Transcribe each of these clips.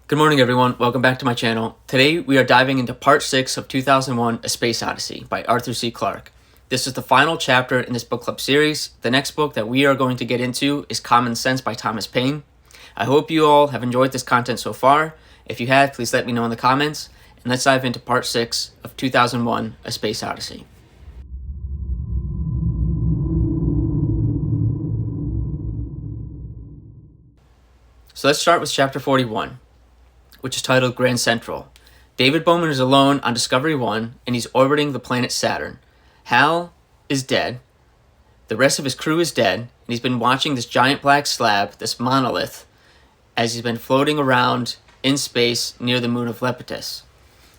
Good morning, everyone. Welcome back to my channel. Today, we are diving into Part 6 of 2001, A Space Odyssey by Arthur C. Clarke. This is the final chapter in this book club series. The next book that we are going to get into is Common Sense by Thomas Paine. I hope you all have enjoyed this content so far. If you have, please let me know in the comments. And let's dive into Part 6 of 2001, A Space Odyssey. So let's start with Chapter 41. Which is titled Grand Central. David Bowman is alone on Discovery 1, and he's orbiting the planet Saturn. Hal is dead. The rest of his crew is dead, and he's been watching this giant black slab, this monolith, as he's been floating around in space near the moon of Lepidus.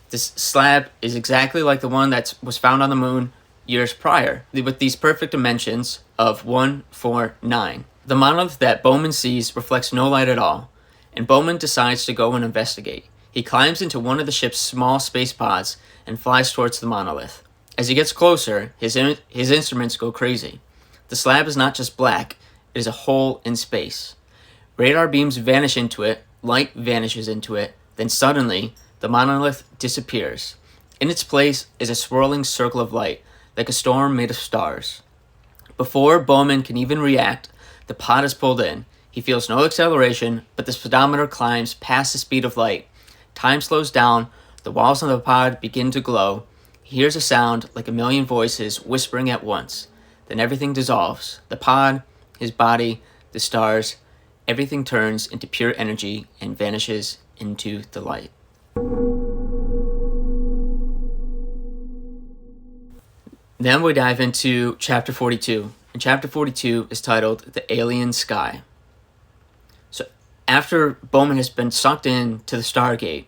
This slab is exactly like the one that was found on the moon years prior, with these perfect dimensions of 1, 4, 9. The monolith that Bowman sees reflects no light at all, and Bowman decides to go and investigate. He climbs into one of the ship's small space pods and flies towards the monolith. As he gets closer, his instruments go crazy. The slab is not just black, it is a hole in space. Radar beams vanish into it, light vanishes into it, then suddenly, the monolith disappears. In its place is a swirling circle of light, like a storm made of stars. Before Bowman can even react, the pod is pulled in. He feels no acceleration, but the speedometer climbs past the speed of light. Time slows down, the walls of the pod begin to glow. He hears a sound like a million voices whispering at once. Then everything dissolves. The pod, his body, the stars, everything turns into pure energy and vanishes into the light. Then we dive into Chapter 42. And Chapter 42 is titled The Alien Sky. After Bowman has been sucked in to the Stargate,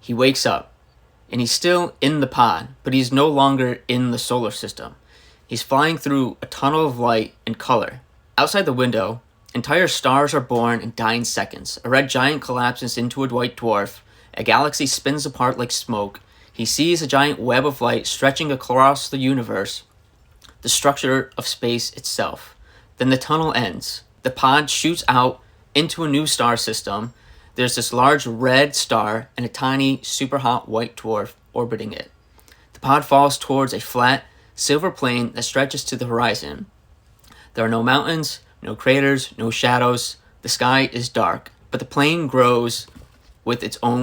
he wakes up, and he's still in the pod, but he's no longer in the solar system. He's flying through a tunnel of light and color. Outside the window, entire stars are born and die in seconds. A red giant collapses into a white dwarf. A galaxy spins apart like smoke. He sees a giant web of light stretching across the universe, the structure of space itself. Then the tunnel ends. The pod shoots out into a new star system. There's this large red star and a tiny, super hot white dwarf orbiting it. The pod falls towards a flat, silver plain that stretches to the horizon. There are no mountains, no craters, no shadows. The sky is dark, but the plain grows with its own